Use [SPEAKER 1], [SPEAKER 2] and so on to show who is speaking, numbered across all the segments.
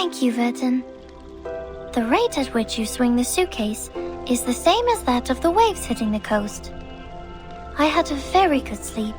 [SPEAKER 1] Thank you, Verton. The rate at which you swing the suitcase is the same as that of the waves hitting the coast. I had a very good sleep.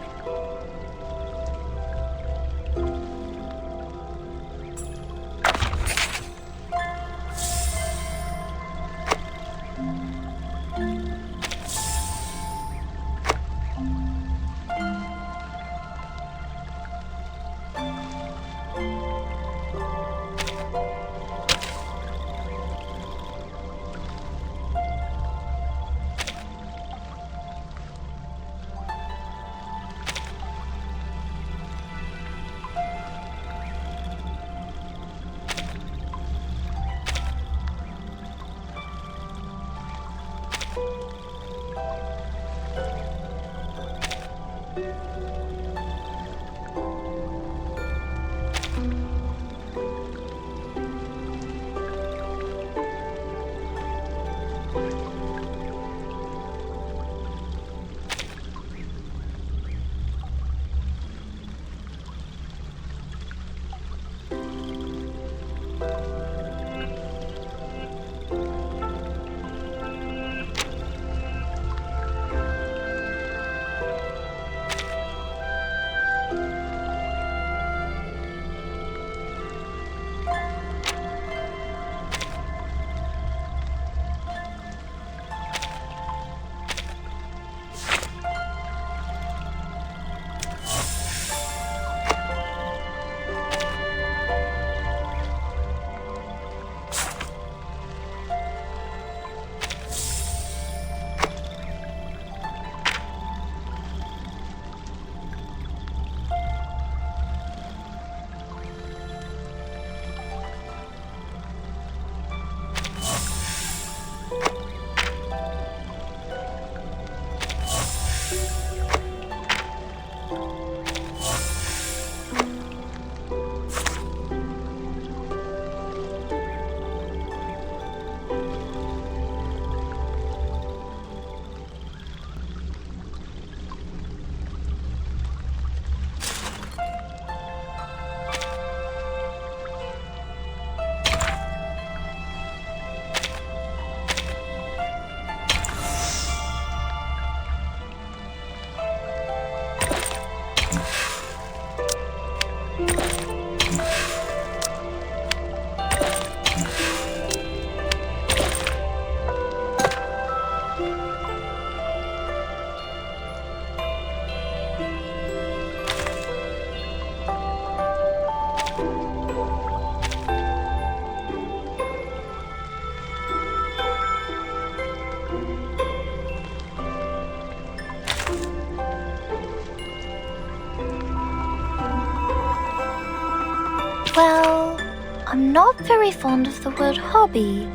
[SPEAKER 1] Well, I'm not very fond of the word hobby.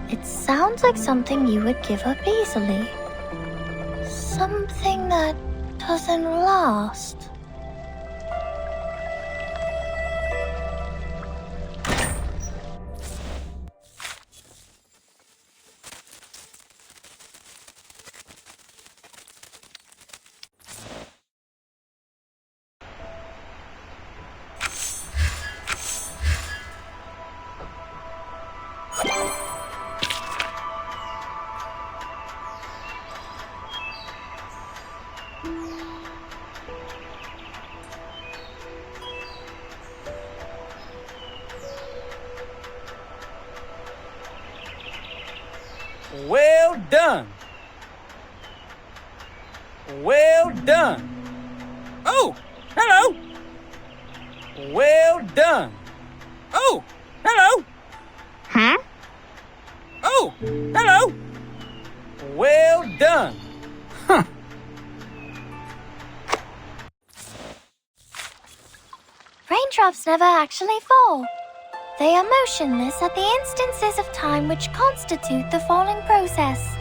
[SPEAKER 1] It sounds like something you would give up easily. Something that doesn't last.
[SPEAKER 2] Well done. Well done. Oh, hello. Well done. Oh, hello.
[SPEAKER 3] Huh?
[SPEAKER 2] Oh, hello. Well done. Huh.
[SPEAKER 1] Raindrops never actually fall. They are motionless at the instances of time which constitute the falling process.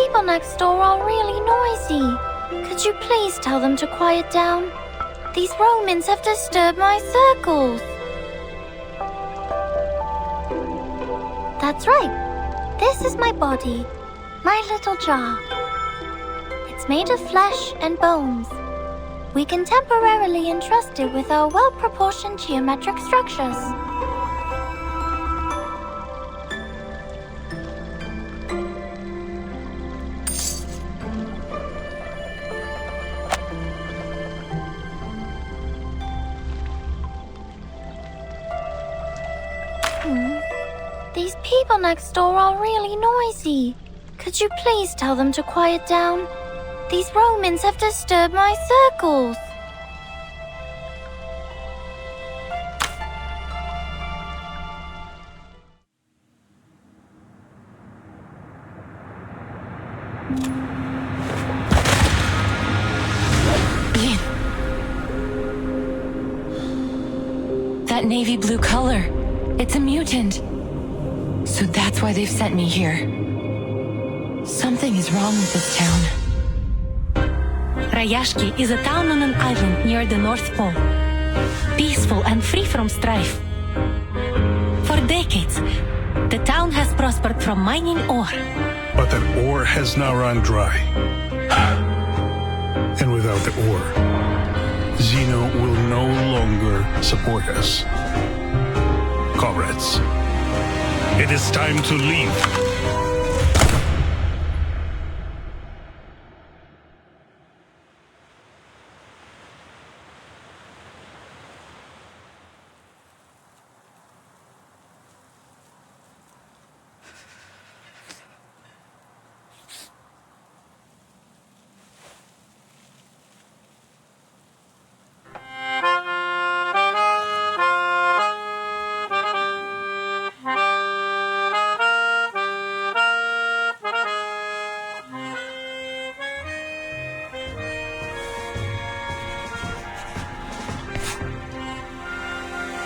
[SPEAKER 1] people next door are really noisy. Could you please tell them to quiet down? These Romans have disturbed my circles. That's right. This is my body, my little jar. It's made of flesh and bones. We can temporarily entrust it with our well-proportioned geometric structures. These people next door are really noisy. Could you please tell them to quiet down? These Romans have disturbed my circles.
[SPEAKER 3] That navy blue color. It's a mutant. So that's why they've sent me here. Something is wrong with this town.
[SPEAKER 4] Rayashki is a town on an island near the North Pole. Peaceful and free from strife. For decades, the town has prospered from mining ore.
[SPEAKER 5] But that ore has now run dry. And without the ore, Zeno will no longer support us. Comrades, it is time to leave.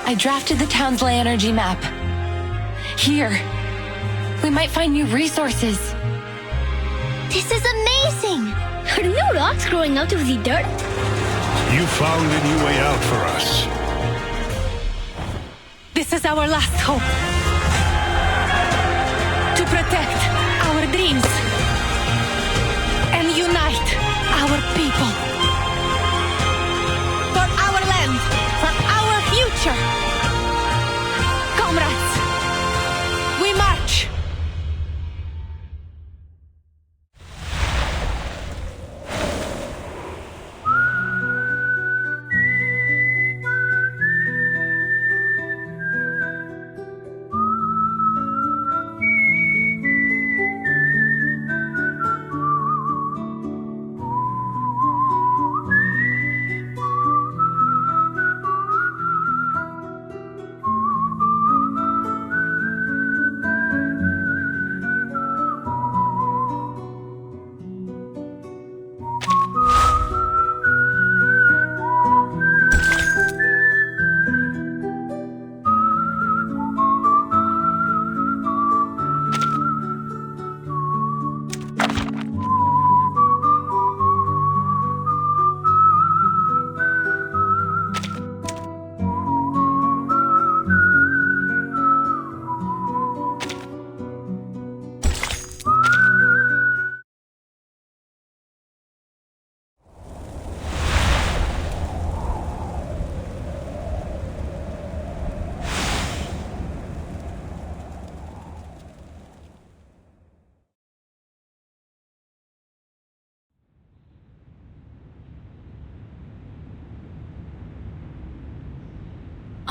[SPEAKER 3] I drafted the town's ley energy map. Here, we might find new resources.
[SPEAKER 1] This is amazing!
[SPEAKER 6] Are new rocks growing out of the dirt?
[SPEAKER 5] You found a new way out for us.
[SPEAKER 4] This is our last hope. To protect our dreams and unite our people. For our land, for our future. Comrades, we march!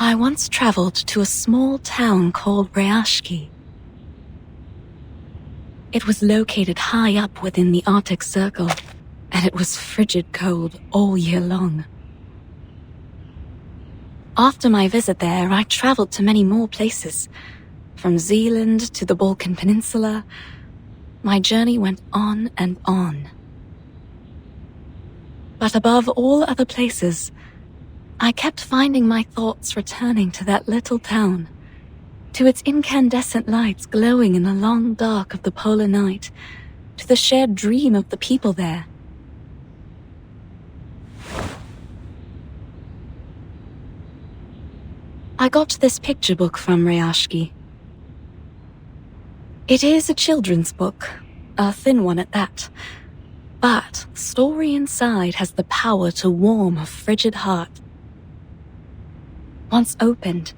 [SPEAKER 3] I once traveled to a small town called Rayashki. It was located high up within the Arctic Circle, and it was frigid cold all year long. After my visit there, I traveled to many more places. From Zealand to the Balkan Peninsula, my journey went on and on. But above all other places, I kept finding my thoughts returning to that little town, to its incandescent lights glowing in the long dark of the polar night, to the shared dream of the people there. I got this picture book from Rayashki. It is a children's book, a thin one at that, but the story inside has the power to warm a frigid heart. Once opened,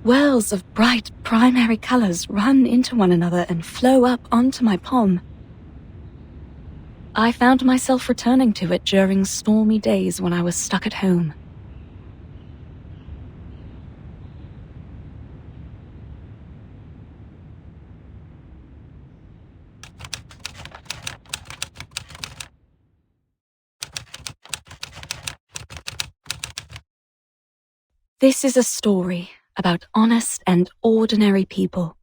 [SPEAKER 3] wells of bright primary colors run into one another and flow up onto my palm. I found myself returning to it during stormy days when I was stuck at home. This is a story about honest and ordinary people.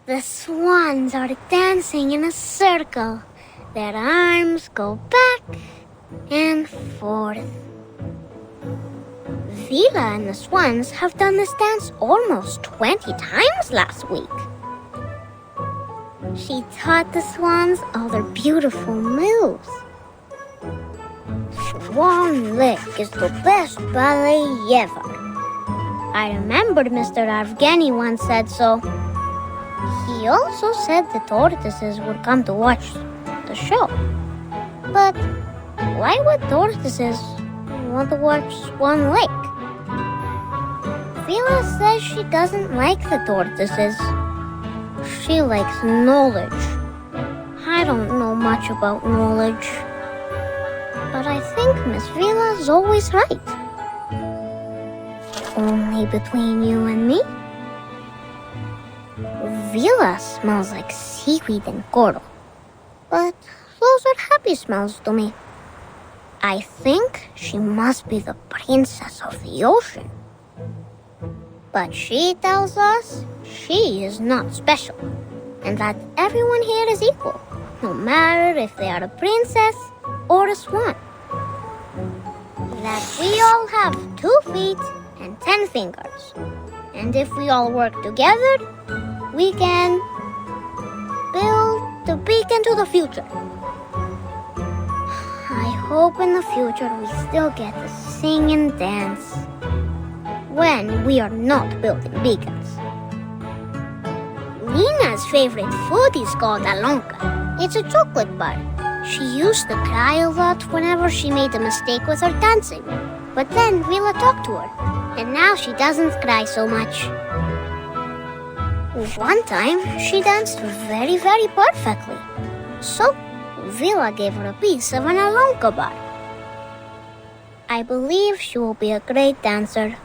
[SPEAKER 6] The swans are dancing in a circle. Their arms go back and forth. Vila and the swans have done this dance almost 20 times last week. She taught the swans all their beautiful moves. Swan Lake is the best ballet ever. I remembered Mr. Evgeny once said so. He also said the tortoises would come to watch the show. But why would tortoises want to watch Swan Lake? Vila says she doesn't like the tortoises. She likes knowledge. I don't know much about knowledge. But I think Miss Vila's always right. Only between you and me? Vila smells like seaweed and coral. But those are happy smells to me. I think she must be the princess of the ocean. But she tells us she is not special, and that everyone here is equal, no matter if they are a princess or a swan. That we all have 2 feet and 10 fingers, and if we all work together, we can build the beacon to the future. I hope in the future we still get to sing and dance when we are not building beacons. Nina's favorite food is called alonka. It's a chocolate bar. She used to cry a lot whenever she made a mistake with her dancing. But then Vila talked to her, and now she doesn't cry so much. One time, she danced very, very perfectly. So, Vila gave her a piece of an alonka bar. I believe she will be a great dancer.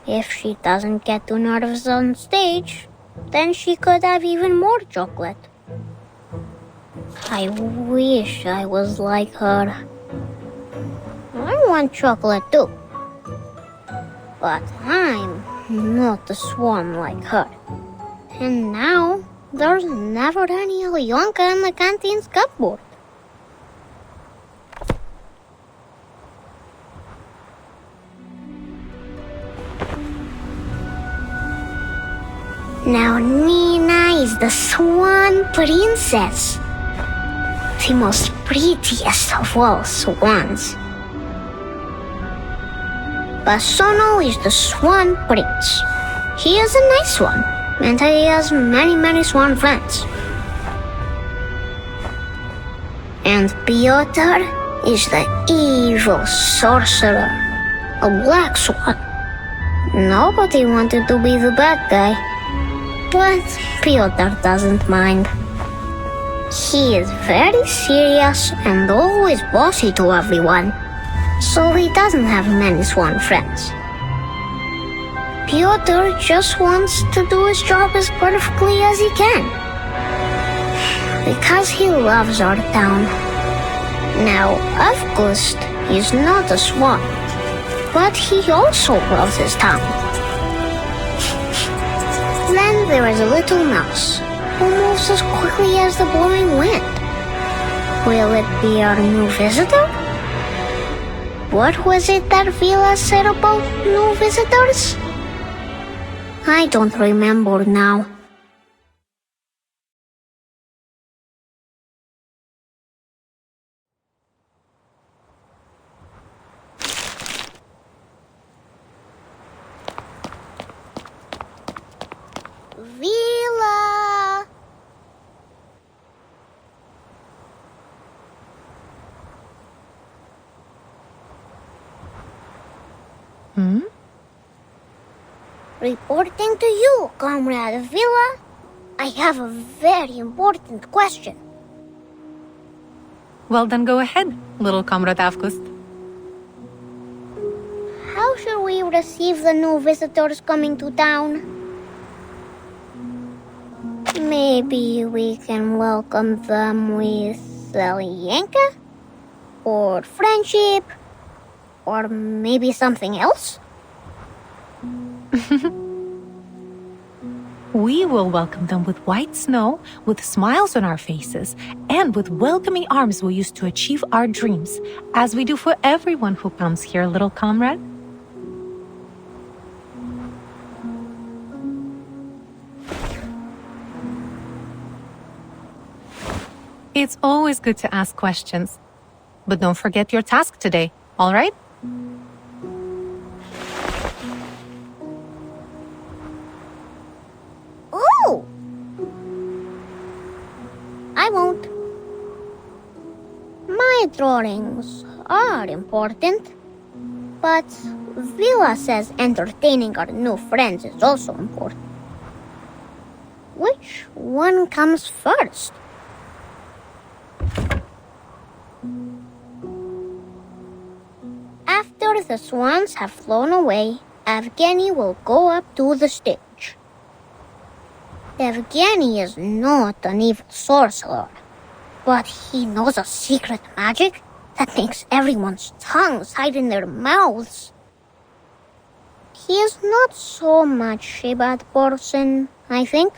[SPEAKER 6] If she doesn't get too nervous on stage, then she could have even more chocolate. I wish I was like her. I want chocolate too. But I'm not a swan like her. And now, there's never any Alyonka in the canteen's cupboard. Now Nina is the swan princess. The most prettiest of all swans. Basono is the swan prince. He is a nice one, and he has many, many swan friends. And Piotr is the evil sorcerer, a black swan. Nobody wanted to be the bad guy, but Piotr doesn't mind. He is very serious and always bossy to everyone, so he doesn't have many swan friends. Piotr just wants to do his job as perfectly as he can, because he loves our town. Now, Avgust is not a swan, but he also loves his town. Then there is a little mouse who moves as quickly as the blowing wind. Will it be our new visitor? What was it that Vila said about new visitors? I don't remember now. Vila! Reporting to you, Comrade Vila. I have a very important question.
[SPEAKER 4] Well, then go ahead, little Comrade Avgust.
[SPEAKER 6] How should we receive the new visitors coming to town? Maybe we can welcome them with Yanka? Or friendship? Or maybe something else?
[SPEAKER 4] We will welcome them with white snow, with smiles on our faces, and with welcoming arms we use to achieve our dreams, as we do for everyone who comes here, little comrade. It's always good to ask questions. But don't forget your task today, all right?
[SPEAKER 6] Oh! I won't. My drawings are important, but Vila says entertaining our new friends is also important. Which one comes first? After the swans have flown away, Evgeny will go up to the stage. Evgeny is not an evil sorcerer, but he knows a secret magic that makes everyone's tongues hide in their mouths. He is not so much a bad person, I think.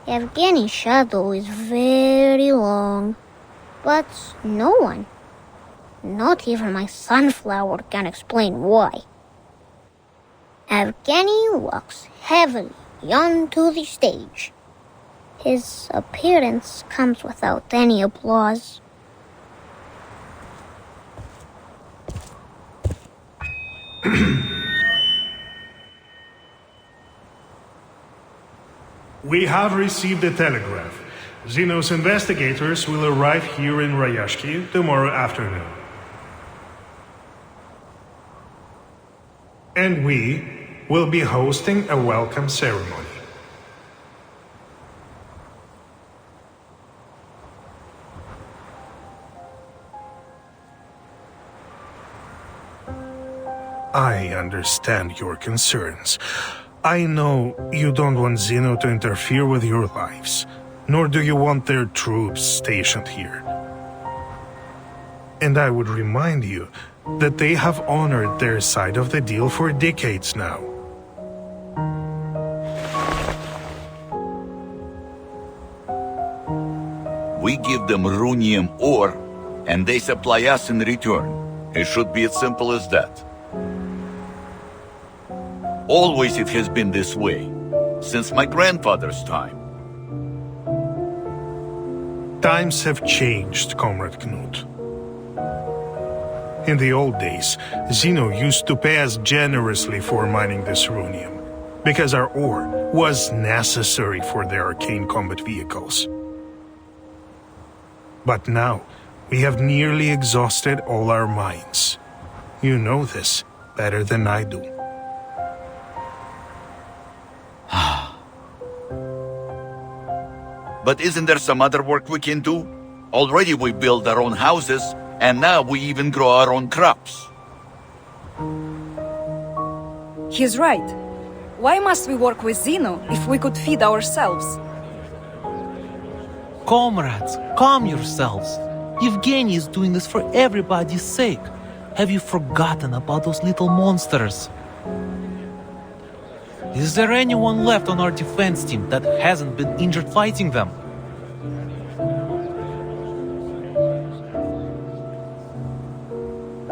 [SPEAKER 6] Evgeny's shadow is very long, but no one, not even my sunflower, can explain why. Evgeny walks heavily onto the stage. His appearance comes without any applause.
[SPEAKER 5] We have received a telegraph. Zeno's investigators will arrive here in Rayashki tomorrow afternoon. And we will be hosting a welcome ceremony. I understand your concerns. I know you don't want Zeno to interfere with your lives, nor do you want their troops stationed here. And I would remind you that they have honored their side of the deal for decades now.
[SPEAKER 7] We give them runium ore, and they supply us in return. It should be as simple as that. Always it has been this way, since my grandfather's time.
[SPEAKER 5] Times have changed, Comrade Knut. In the old days, Zeno used to pay us generously for mining this runium, because our ore was necessary for their arcane combat vehicles. But now, we have nearly exhausted all our mines. You know this better than I do.
[SPEAKER 7] But isn't there some other work we can do? Already we build our own houses, and now we even grow our own crops.
[SPEAKER 8] He's right. Why must we work with Zeno if we could feed ourselves?
[SPEAKER 9] Comrades, calm yourselves. Evgeny is doing this for everybody's sake. Have you forgotten about those little monsters? Is there anyone left on our defense team that hasn't been injured fighting them?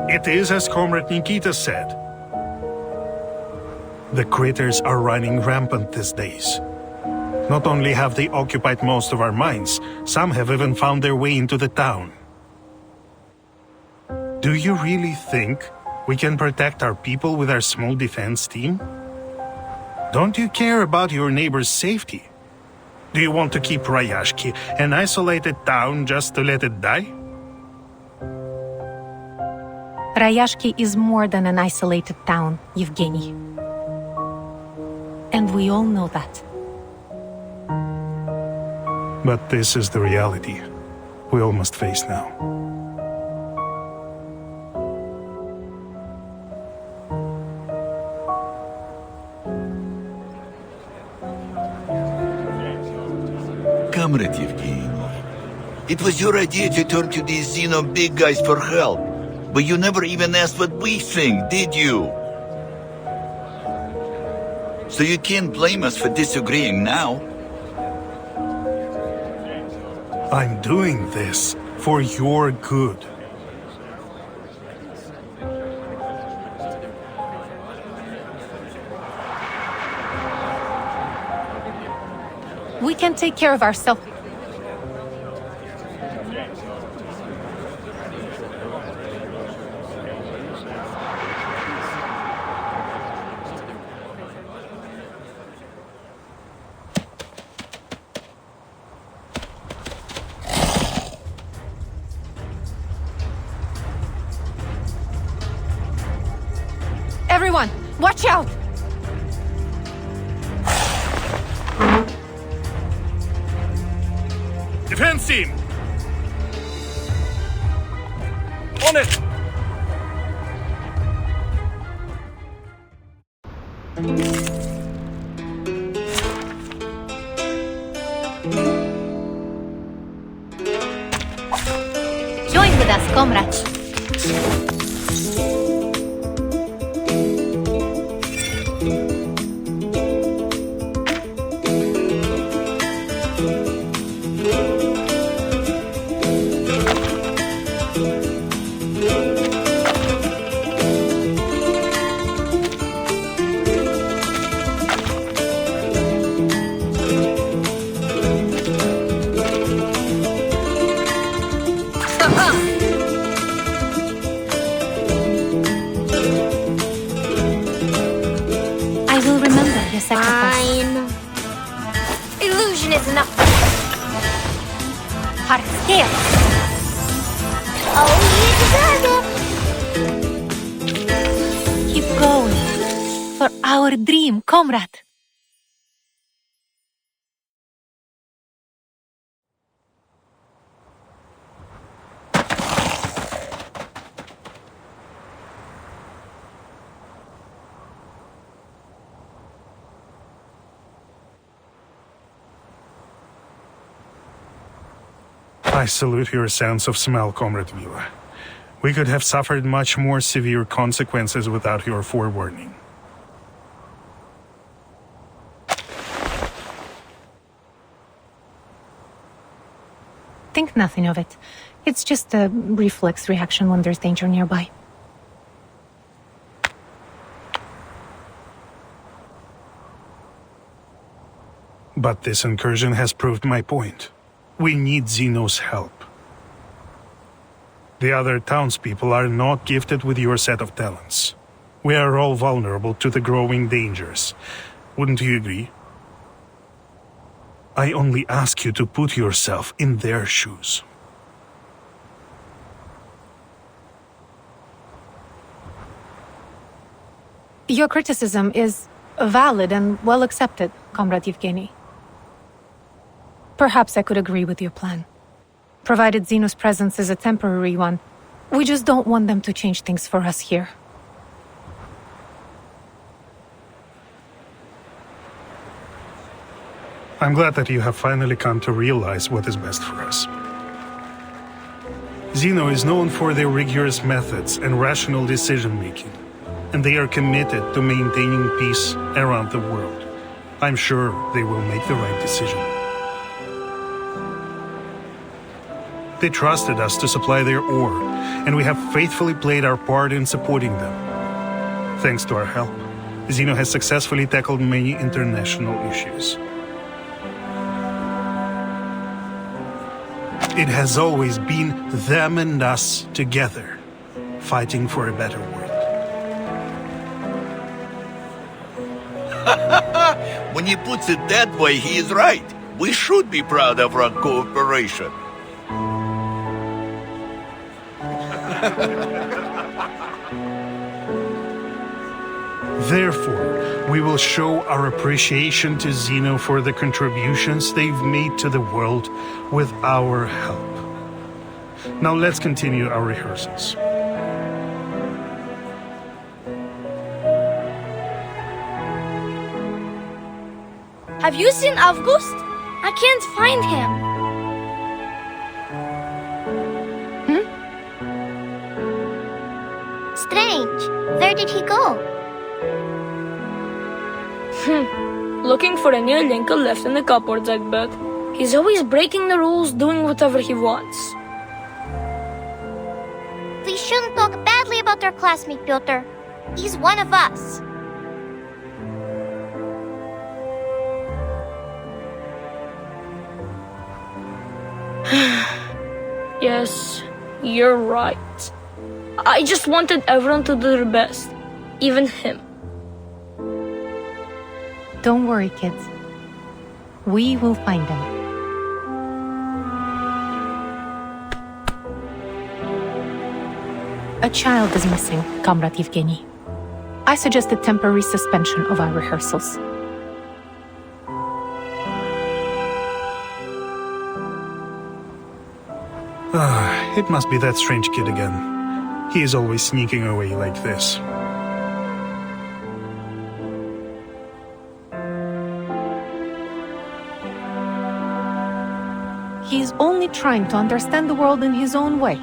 [SPEAKER 5] It is as Comrade Nikita said. The critters are running rampant these days. Not only have they occupied most of our minds, some have even found their way into the town. Do you really think we can protect our people with our small defense team? Don't you care about your neighbor's safety? Do you want to keep Rayashki an isolated town just to let it die?
[SPEAKER 4] Rayashki is more than an isolated town, Yevgeny. And we all know that.
[SPEAKER 5] But this is the reality we all must face now.
[SPEAKER 7] Comrade Yevgeny, it was your idea to turn to these Xeno big guys for help, but you never even asked what we think, did you? So you can't blame us for disagreeing now.
[SPEAKER 5] I'm doing this for your good.
[SPEAKER 4] We can take care of ourselves. Everyone, watch out!
[SPEAKER 5] Defense team!
[SPEAKER 2] On it!
[SPEAKER 4] Join with us, comrades. I will remember your sacrifice.
[SPEAKER 6] Fine. Illusion is enough.
[SPEAKER 4] Heart scale.
[SPEAKER 6] Oh, you deserve it.
[SPEAKER 4] Keep going. For our dream, comrade.
[SPEAKER 5] I salute your sense of smell, Comrade Vila. We could have suffered much more severe consequences without your forewarning.
[SPEAKER 4] Think nothing of it. It's just a reflex reaction when there's danger nearby.
[SPEAKER 5] But this incursion has proved my point. We need Zeno's help. The other townspeople are not gifted with your set of talents. We are all vulnerable to the growing dangers. Wouldn't you agree? I only ask you to put yourself in their shoes.
[SPEAKER 4] Your criticism is valid and well accepted, Comrade Yevgeny. Perhaps I could agree with your plan. Provided Zeno's presence is a temporary one, we just don't want them to change things for us here.
[SPEAKER 5] I'm glad that you have finally come to realize what is best for us. Zeno is known for their rigorous methods and rational decision-making. and they are committed to maintaining peace around the world. I'm sure they will make the right decision. They trusted us to supply their ore, and we have faithfully played our part in supporting them. Thanks to our help, Zeno has successfully tackled many international issues. It has always been them and us together, fighting for a better world.
[SPEAKER 7] When he puts it that way, he is right. We should be proud of our cooperation.
[SPEAKER 5] Therefore, we will show our appreciation to Zeno for the contributions they've made to the world with our help. Now let's continue our rehearsals.
[SPEAKER 10] Have you seen August? I can't find him.
[SPEAKER 6] Strange. Where did he go?
[SPEAKER 10] Looking for a new Lincoln left in the cupboards, I bet. He's always breaking the rules, doing whatever he wants.
[SPEAKER 6] We shouldn't talk badly about our classmate, Piotr. He's one of us.
[SPEAKER 10] Yes, you're right. I just wanted everyone to do their best, even him.
[SPEAKER 4] Don't worry, kids. We will find them. A child is missing, Comrade Yevgeny. I suggest a temporary suspension of our rehearsals.
[SPEAKER 5] It must be that strange kid again. He is always sneaking away like this.
[SPEAKER 4] He is only trying to understand the world in his own way.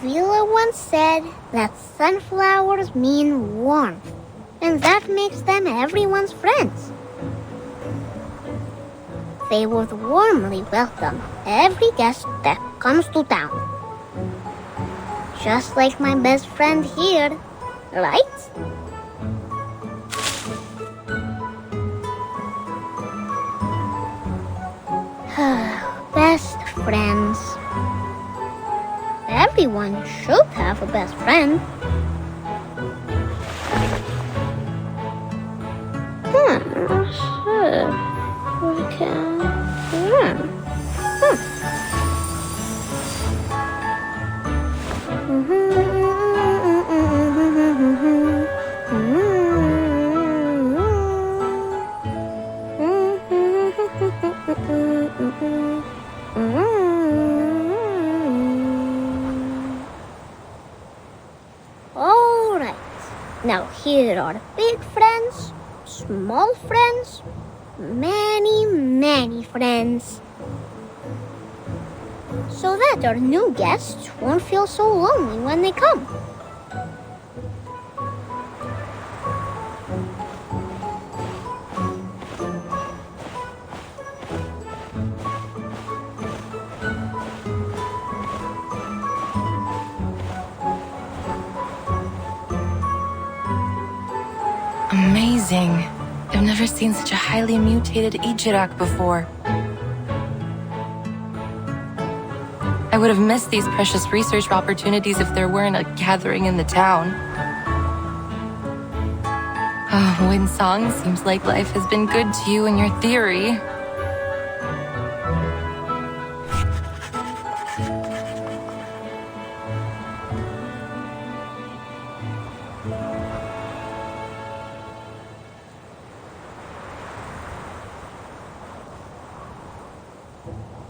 [SPEAKER 6] Vila once said that sunflowers mean warmth, and that makes them everyone's friends. They would warmly welcome every guest that comes to town. Just like my best friend here, right? Best friends. Everyone should have a best friend. Alright, now here are big friends, small friends, many, many friends. So that our new guests won't feel so lonely when they come.
[SPEAKER 11] Amazing. I've never seen such a highly mutated Ijirak before. I would have missed these precious research opportunities if there weren't a gathering in the town. Oh, Winsong, seems like life has been good to you and your theory.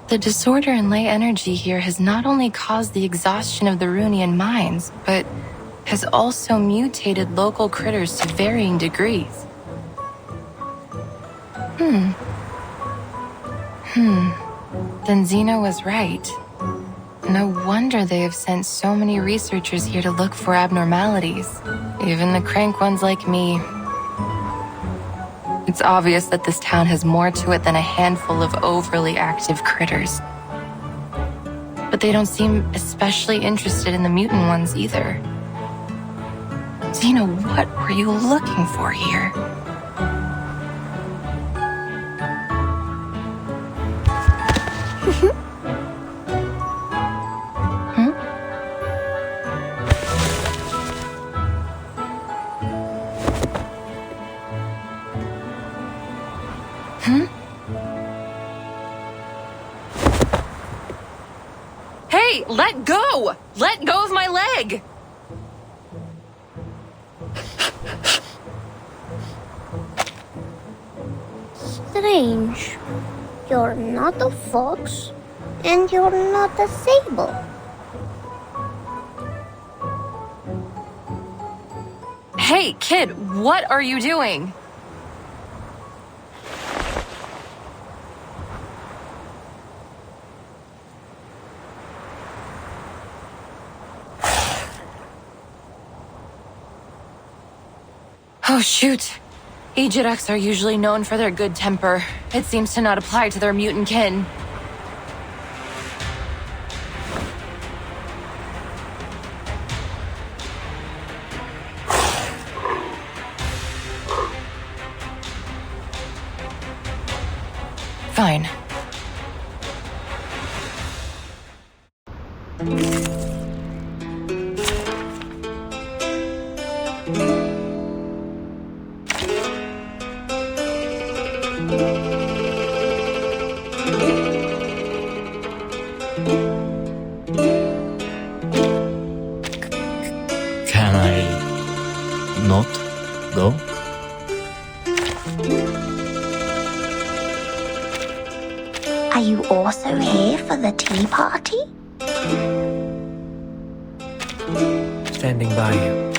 [SPEAKER 11] The disorder in ley energy here has not only caused the exhaustion of the Runian mines, but has also mutated local critters to varying degrees. Then Zeno was right. No wonder they have sent so many researchers here to look for abnormalities. Even the crank ones like me. It's obvious that this town has more to it than a handful of overly active critters. But they don't seem especially interested in the mutant ones either. Zeno, what were you looking for here? Hey, let go! Let go of my leg!
[SPEAKER 6] Strange. You're not a fox, and you're not a sable.
[SPEAKER 11] Hey, kid, what are you doing? Oh, shoot. Ejiraks are usually known for their good temper. It seems to not apply to their mutant kin. Fine.
[SPEAKER 12] Can I not go?
[SPEAKER 1] Are you also here for the tea party?
[SPEAKER 13] Standing by you.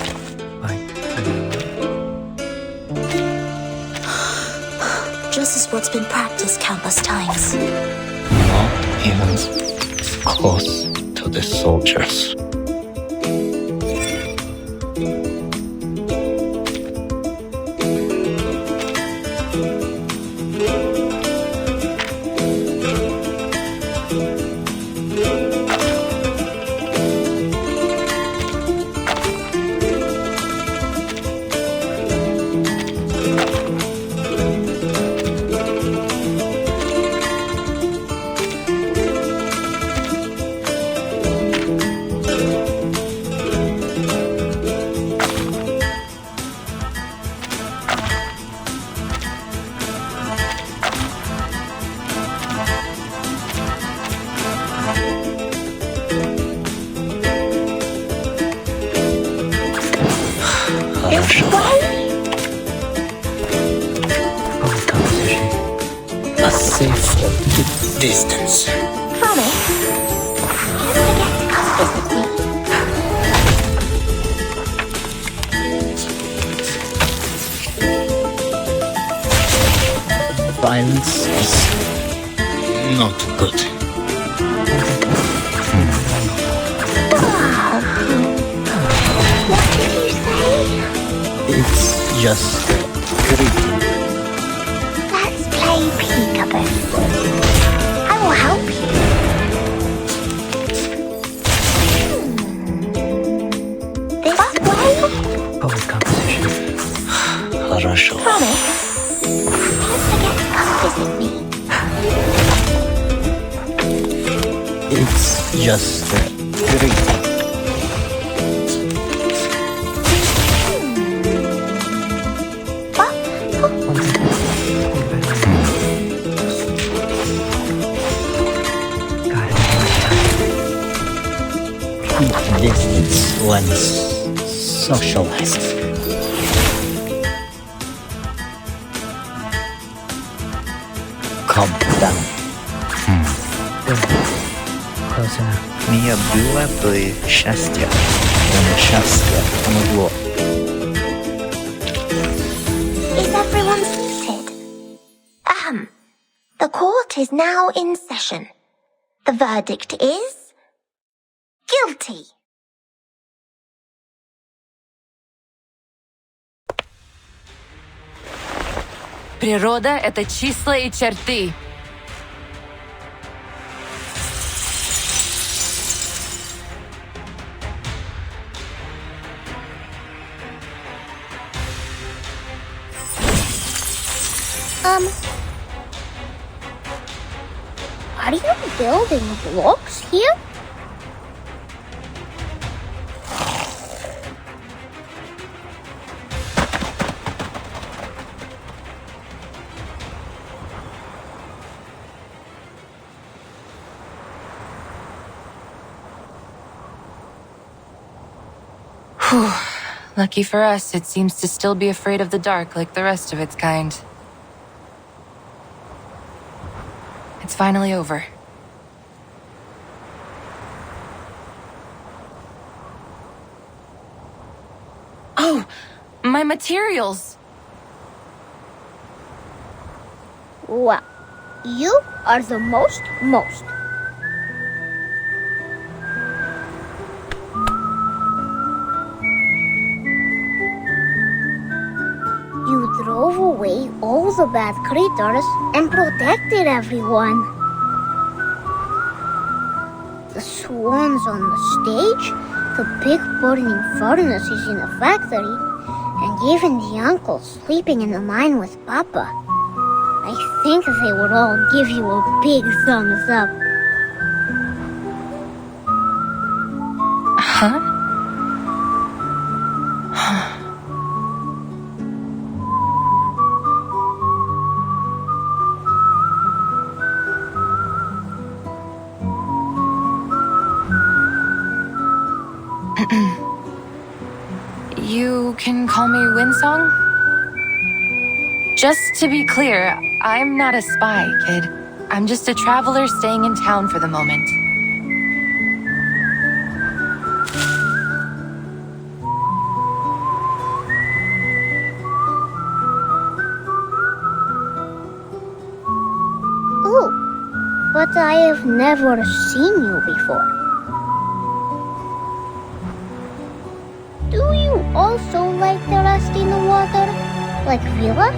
[SPEAKER 1] Just as what's been practiced countless times.
[SPEAKER 12] Not even close to the soldiers. A safe distance.
[SPEAKER 1] Promise.
[SPEAKER 12] Violence is not good.
[SPEAKER 6] What did you say?
[SPEAKER 12] It's just greeting.
[SPEAKER 6] Let's play peekaboo. I will help you. This way?
[SPEAKER 13] Poet composition.
[SPEAKER 12] Хорошо.
[SPEAKER 6] Promise. Don't forget to come visit me.
[SPEAKER 12] It's just greeting. Keep distance once socialized. Calm down.
[SPEAKER 13] Close enough.
[SPEAKER 12] Мия была бы счастье, но счастье помогло.
[SPEAKER 6] Is everyone seated? The court is now in session. The verdict is guilty.
[SPEAKER 11] Природа — это числа и черты.
[SPEAKER 6] Are you building blocks here?
[SPEAKER 11] Whew. Lucky for us, it seems to still be afraid of the dark like the rest of its kind. It's finally over. Oh, my materials!
[SPEAKER 6] Well, you are the most. You drove away all the bad creatures and protected everyone. The swans on the stage, the big burning furnaces in the factory, and even the uncle sleeping in the mine with Papa. I think they would all give you a big thumbs up.
[SPEAKER 11] Huh? You can call me Windsong? Just to be clear, I'm not a spy, kid. I'm just a traveler staying in town for the moment.
[SPEAKER 6] Oh, but I have never seen you before. Do you also like the rest in the water? Like Villa?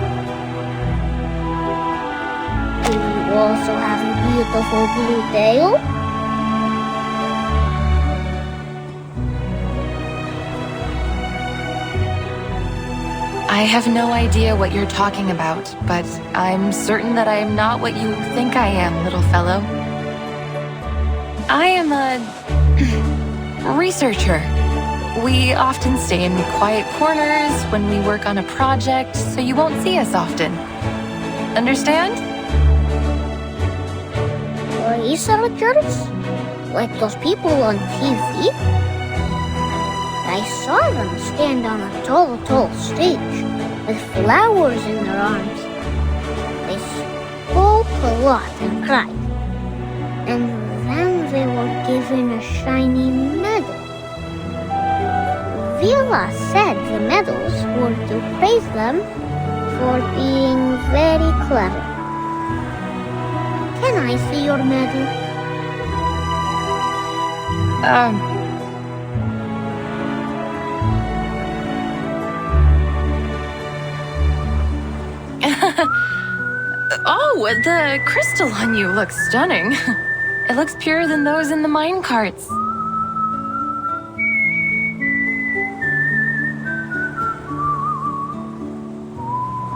[SPEAKER 6] Do you also have a beautiful blue tail?
[SPEAKER 11] I have no idea what you're talking about, but I'm certain that I am not what you think I am, little fellow. I am a researcher. We often stay in quiet corners when we work on a project, so you won't see us often. Understand?
[SPEAKER 6] Researchers? Like those people on TV? I saw them stand on a tall stage with flowers in their arms. They spoke a lot and cried. And then they were given a shiny medal. Villa said the medals were to praise them for being very clever. I see your medal?
[SPEAKER 11] Oh, the crystal on you looks stunning. It looks purer than those in the mine carts.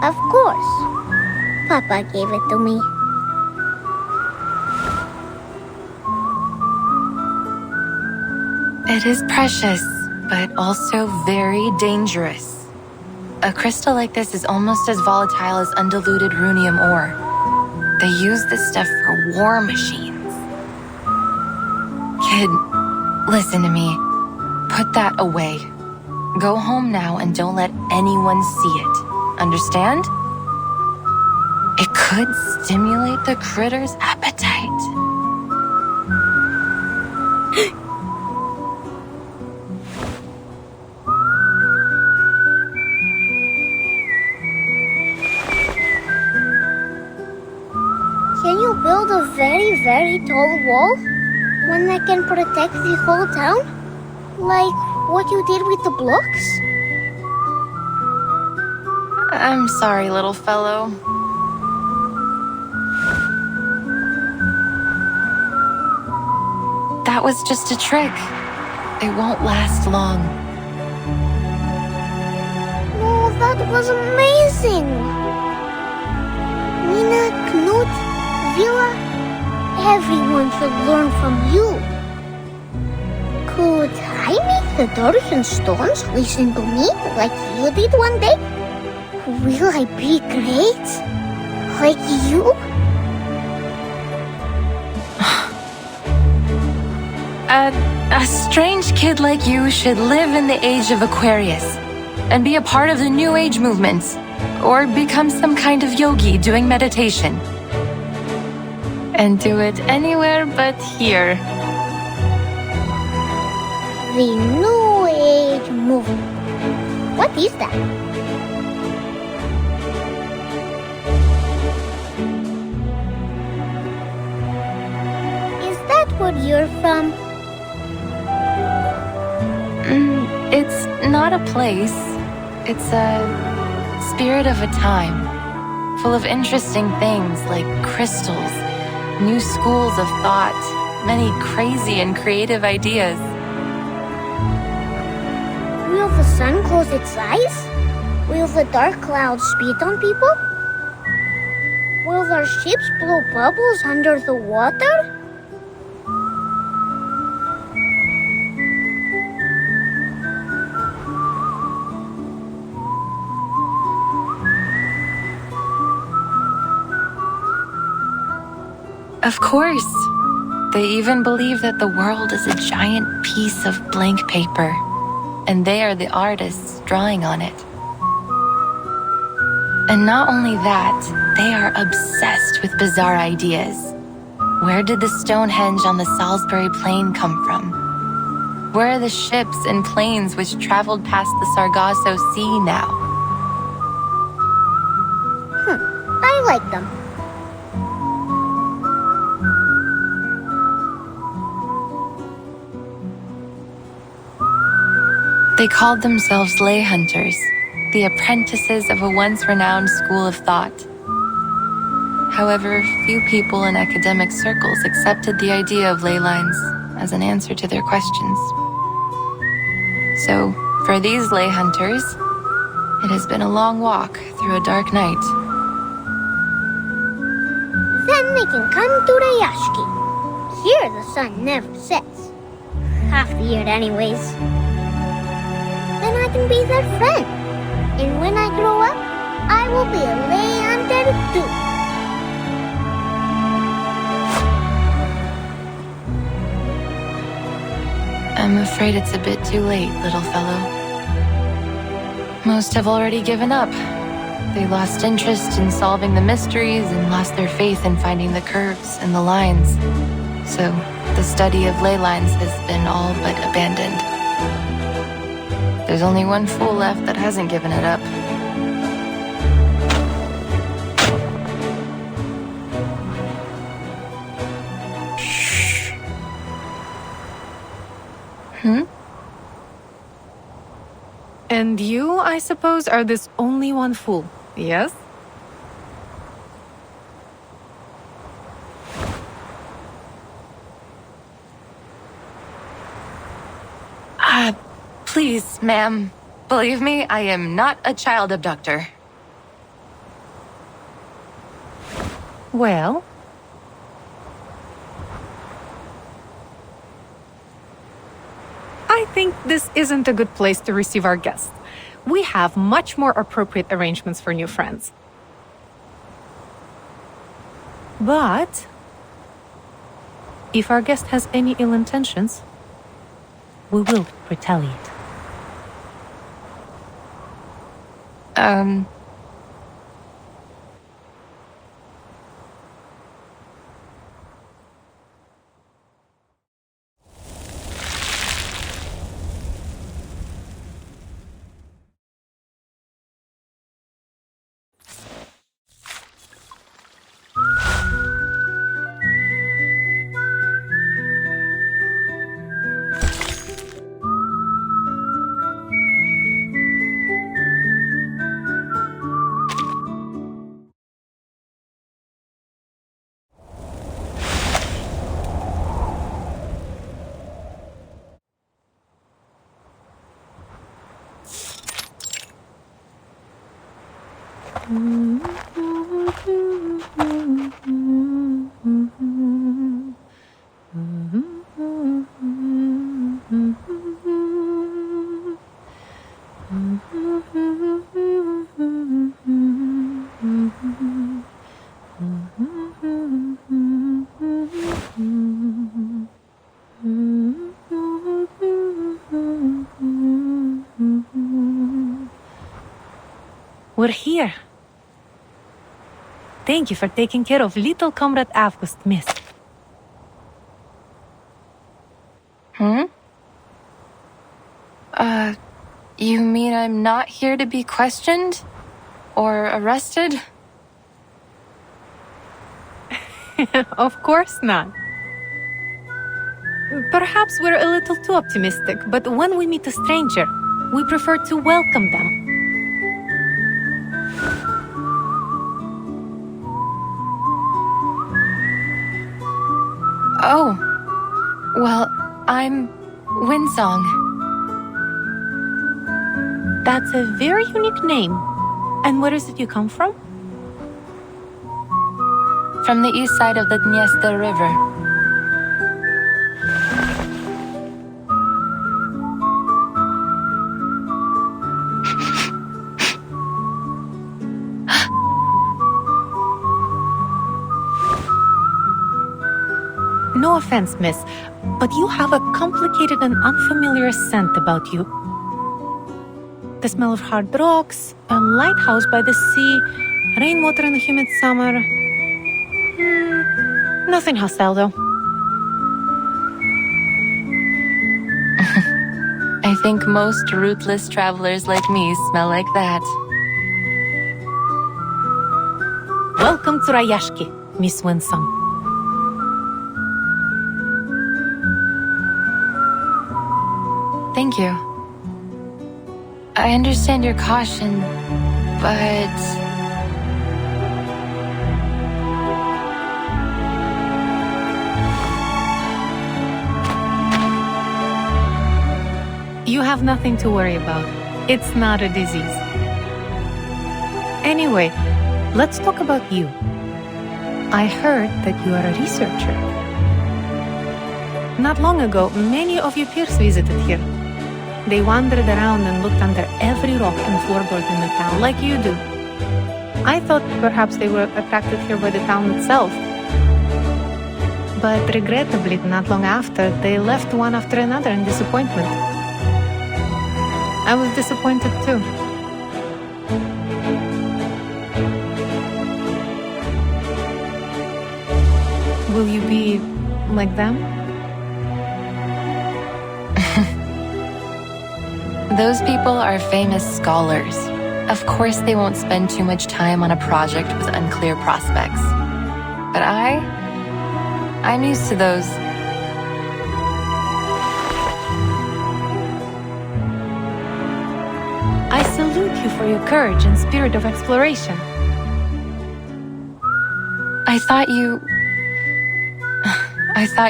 [SPEAKER 6] Of course. Papa gave it to me.
[SPEAKER 11] It is precious, but also very dangerous. A crystal like this is almost as volatile as undiluted runium ore. They use this stuff for war machines. Kid, listen to me. Put that away. Go home now and don't let anyone see it. Understand? It could stimulate the critter's appetite.
[SPEAKER 6] Can you build a very, very tall wall? One that can protect the whole town? Like what you did with the blocks?
[SPEAKER 11] I'm sorry, little fellow. That was just a trick. It won't last long.
[SPEAKER 6] Oh, that was amazing! Nina, Knut, Villa, everyone should learn from you. Could I make the doors and stones listen to me like you did one day? Will I be great? Like you?
[SPEAKER 11] A strange kid like you should live in the age of Aquarius and be a part of the New Age movement, or become some kind of yogi doing meditation. And do it anywhere but here.
[SPEAKER 6] The New Age movement. What is that? Is that where you're from?
[SPEAKER 11] It's not a place. It's a spirit of a time, full of interesting things like crystals, new schools of thought, many crazy and creative ideas.
[SPEAKER 6] Will the sun close its eyes? Will the dark clouds spit on people? Will their ships blow bubbles under the water?
[SPEAKER 11] Of course. They even believe that the world is a giant piece of blank paper, and they are the artists drawing on it. And not only that, they are obsessed with bizarre ideas. Where did the Stonehenge on the Salisbury Plain come from? Where are the ships and planes which traveled past the Sargasso Sea now?
[SPEAKER 6] I like them.
[SPEAKER 11] They called themselves lay hunters, the apprentices of a once renowned school of thought. However, few people in academic circles accepted the idea of ley lines as an answer to their questions. So, for these lay hunters, it has been a long walk through a dark night.
[SPEAKER 6] Then they can come to Rayashki. Here the sun never sets. Half the year anyways. Then I can be their friend. And when I grow up, I will be a lay hunter too.
[SPEAKER 11] I'm afraid it's a bit too late, little fellow. Most have already given up. They lost interest in solving the mysteries and lost their faith in finding the curves and the lines. So, the study of ley lines has been all but abandoned. There's only one fool left that hasn't given it up.
[SPEAKER 14] And you, I suppose, are this only one fool, yes?
[SPEAKER 11] Please, ma'am. Believe me, I am not a child abductor.
[SPEAKER 14] Well... I think this isn't a good place to receive our guests. We have much more appropriate arrangements for new friends. But... if our guest has any ill intentions, we will retaliate. We're here. Thank you for taking care of little Comrade August, miss.
[SPEAKER 11] You mean I'm not here to be questioned? Or arrested?
[SPEAKER 14] Of course not. Perhaps we're a little too optimistic, but when we meet a stranger, we prefer to welcome them.
[SPEAKER 11] Oh. Well, I'm Winsong.
[SPEAKER 14] That's a very unique name. And where is it you come from?
[SPEAKER 11] From the east side of the Dniester River.
[SPEAKER 14] No offense, miss, but you have a complicated and unfamiliar scent about you. The smell of hard rocks, a lighthouse by the sea, rainwater in the humid summer. Nothing hostile, though.
[SPEAKER 11] I think most rootless travelers like me smell like that.
[SPEAKER 14] Welcome to Rayashki, Miss Winsong.
[SPEAKER 11] Thank you. I understand your caution, but...
[SPEAKER 14] You have nothing to worry about. It's not a disease. Anyway, let's talk about you. I heard that you are a researcher. Not long ago, many of your peers visited here. They wandered around and looked under every rock and floorboard in the town, like you do. I thought perhaps they were attracted here by the town itself. But regrettably, not long after, they left one after another in disappointment. I was disappointed too. Will you be like them?
[SPEAKER 11] Those people are famous scholars. Of course they won't spend too much time on a project with unclear prospects. But I'm used to those.
[SPEAKER 14] I salute you for your courage and spirit of exploration.
[SPEAKER 11] I thought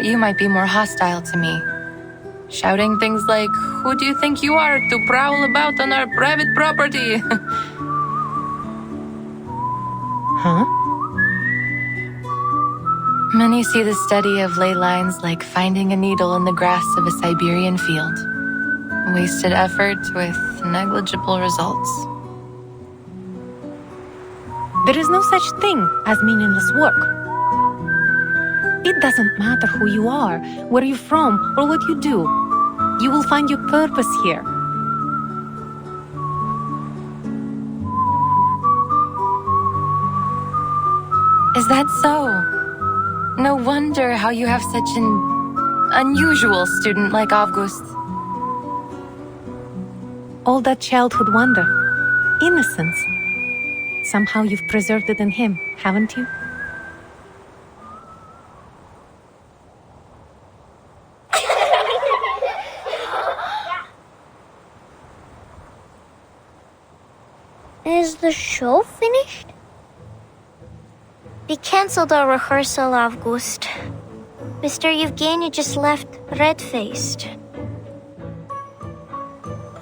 [SPEAKER 11] you might be more hostile to me. Shouting things like, "Who do you think you are to prowl about on our private property?"
[SPEAKER 14] Huh?
[SPEAKER 11] Many see the study of ley lines like finding a needle in the grass of a Siberian field. Wasted effort with negligible results.
[SPEAKER 14] There is no such thing as meaningless work. It doesn't matter who you are, where you're from, or what you do. You will find your purpose here.
[SPEAKER 11] Is that so? No wonder how you have such an unusual student like August.
[SPEAKER 14] All that childhood wonder, innocence. Somehow you've preserved it in him, haven't you?
[SPEAKER 6] Is the show finished?
[SPEAKER 1] We cancelled our rehearsal, August. Mr. Yevgeny just left red-faced.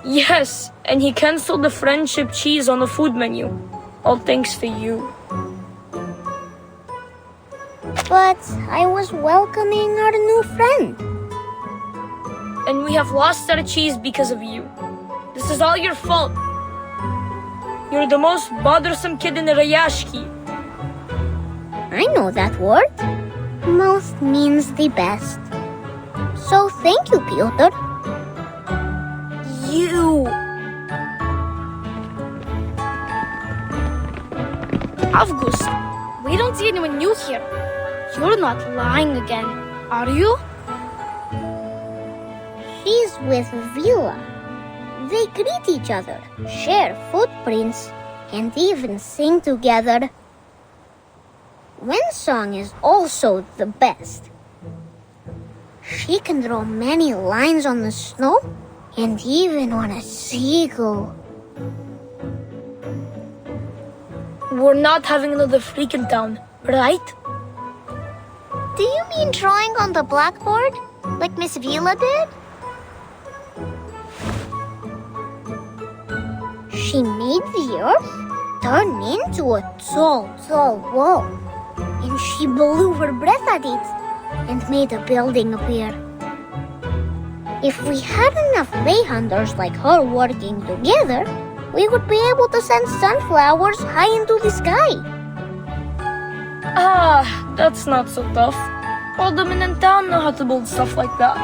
[SPEAKER 10] Yes, and he cancelled the friendship cheese on the food menu. All thanks to you.
[SPEAKER 6] But I was welcoming our new friend.
[SPEAKER 10] And we have lost our cheese because of you. This is all your fault. You're the most bothersome kid in the Rayashki.
[SPEAKER 6] I know that word. Most means the best. So thank you, Pyotr.
[SPEAKER 10] You!
[SPEAKER 15] August, we don't see anyone new here. You're not lying again, are you?
[SPEAKER 6] She's with Vila. They greet each other, share footprints, and even sing together. Winsong is also the best. She can draw many lines on the snow and even on a seagull.
[SPEAKER 10] We're not having another freak in town, right?
[SPEAKER 1] Do you mean drawing on the blackboard? Like Miss Vila did?
[SPEAKER 6] She made the earth turn into a tall, tall wall. And she blew her breath at it and made a building appear. If we had enough lay hunters like her working together, we would be able to send sunflowers high into the sky.
[SPEAKER 10] Ah, that's not so tough. All the men in town know how to build stuff like that.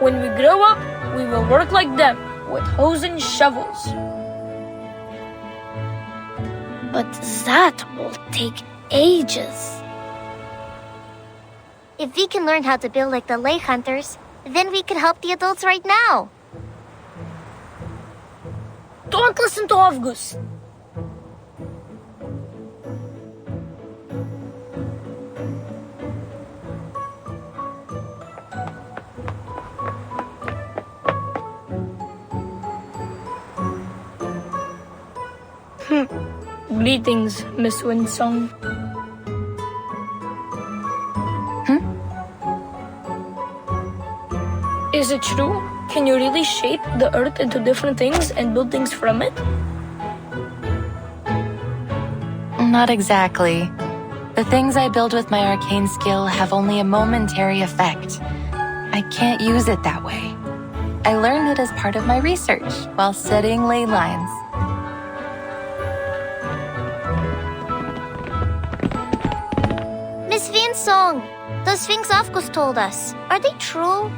[SPEAKER 10] When we grow up, we will work like them, with hoes and shovels.
[SPEAKER 15] But that will take ages.
[SPEAKER 1] If we can learn how to build like the lay hunters, then we could help the adults right now.
[SPEAKER 10] Don't listen to August. Greetings, Miss Winsong. Is it true? Can you really shape the earth into different things and build things from it?
[SPEAKER 11] Not exactly. The things I build with my arcane skill have only a momentary effect. I can't use it that way. I learned it as part of my research while studying ley lines.
[SPEAKER 1] Miss Winsong, those things August told us, are they true?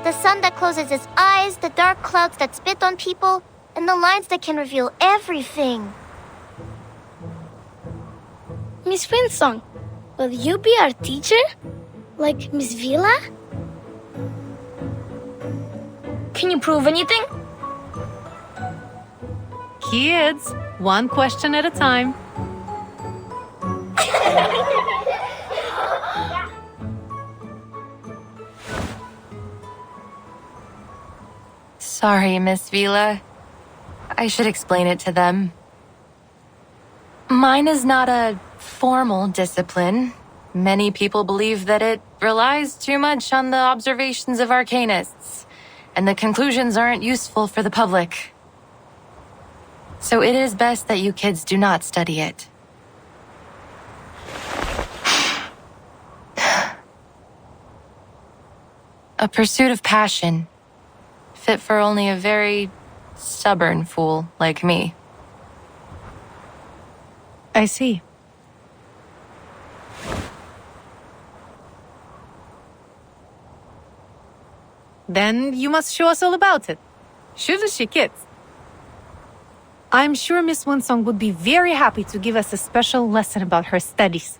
[SPEAKER 1] The sun that closes its eyes, the dark clouds that spit on people, and the lines that can reveal everything.
[SPEAKER 15] Miss Winsong, will you be our teacher? Like Miss Vila?
[SPEAKER 10] Can you prove anything?
[SPEAKER 14] Kids, one question at a time.
[SPEAKER 11] sorry, Miss Vila. I should explain it to them. Mine is not a formal discipline. Many people believe that it relies too much on the observations of arcanists, and the conclusions aren't useful for the public. So it is best that you kids do not study it. A pursuit of passion, fit for only a very stubborn fool like me.
[SPEAKER 14] I see. Then you must show us all about it. Shouldn't she, kids? I'm sure Miss Winsong would be very happy to give us a special lesson about her studies.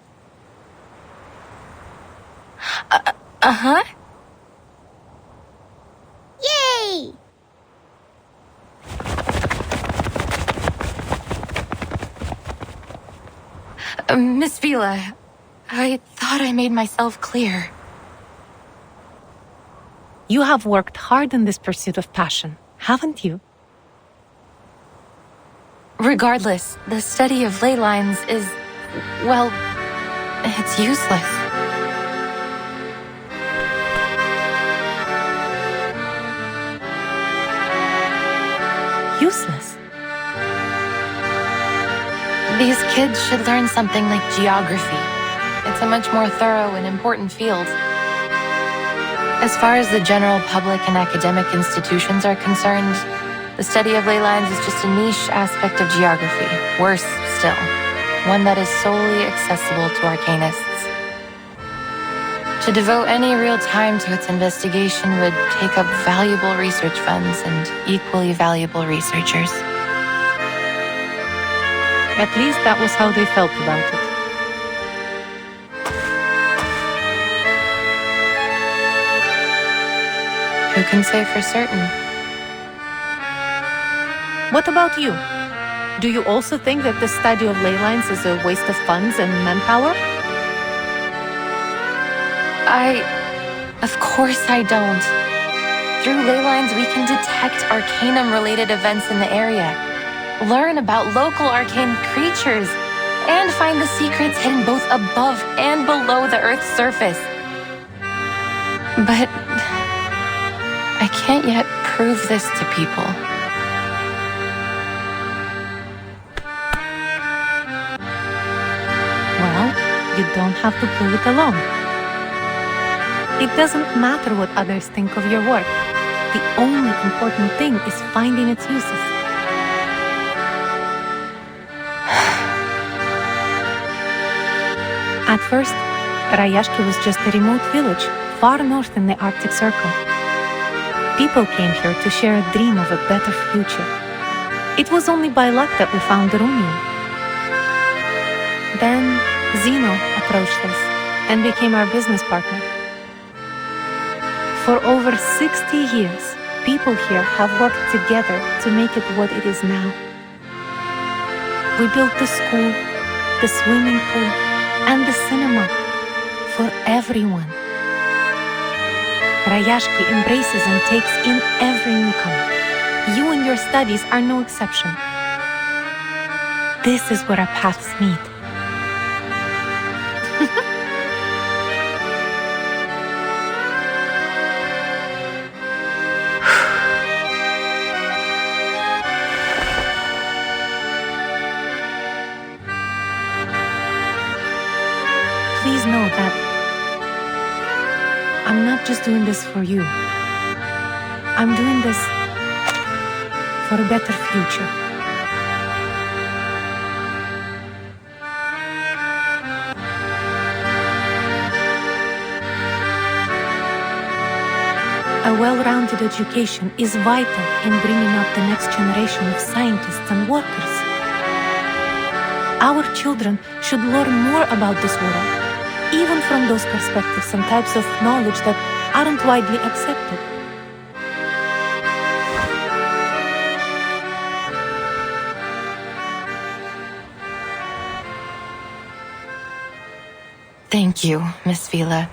[SPEAKER 11] Uh-huh.
[SPEAKER 6] Yay!
[SPEAKER 11] Miss Vila, I thought I made myself clear.
[SPEAKER 14] You have worked hard in this pursuit of passion, haven't you?
[SPEAKER 11] Regardless, the study of ley lines is, well, it's useless.
[SPEAKER 14] Useless?
[SPEAKER 11] These kids should learn something like geography. It's a much more thorough and important field. As far as the general public and academic institutions are concerned, the study of ley lines is just a niche aspect of geography. Worse still, one that is solely accessible to arcanists. To devote any real time to its investigation would take up valuable research funds and equally valuable researchers.
[SPEAKER 14] At least that was how they felt about it.
[SPEAKER 11] Who can say for certain?
[SPEAKER 14] What about you? Do you also think that the study of ley lines is a waste of funds and manpower?
[SPEAKER 11] Of course I don't. Through ley lines, we can detect arcanum-related events in the area, learn about local arcane creatures, and find the secrets hidden both above and below the Earth's surface. But I can't yet prove this to people.
[SPEAKER 14] Well, you don't have to prove it alone. It doesn't matter what others think of your work. The only important thing is finding its uses. At first, Rayashki was just a remote village far north in the Arctic Circle. People came here to share a dream of a better future. It was only by luck that we found the Runion. Then Zeno approached us and became our business partner. For over 60 years, people here have worked together to make it what it is now. We built the school, the swimming pool, and the cinema for everyone. Rayashki embraces and takes in every newcomer. You and your studies are no exception. This is where our paths meet. Please know that I'm not just doing this for you. I'm doing this for a better future. A well-rounded education is vital in bringing up the next generation of scientists and workers. Our children should learn more about this world, even from those perspectives and types of knowledge that aren't widely accepted.
[SPEAKER 11] Thank you, Miss Vila.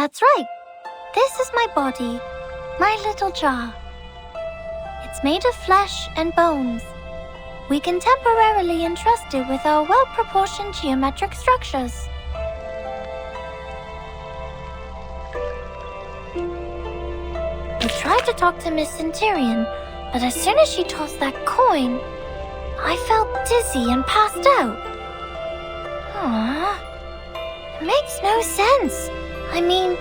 [SPEAKER 1] That's right. This is my body, my little jar. It's made of flesh and bones. We can temporarily entrust it with our well-proportioned geometric structures. I tried to talk to Miss Centurion, but as soon as she tossed that coin, I felt dizzy and passed out. Aww. It makes no sense. I mean,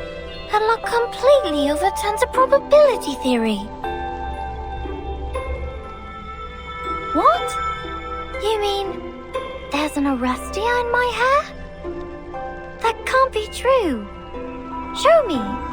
[SPEAKER 1] that luck completely overturns a probability theory. What? You mean there's an Arestia in my hair? That can't be true. Show me.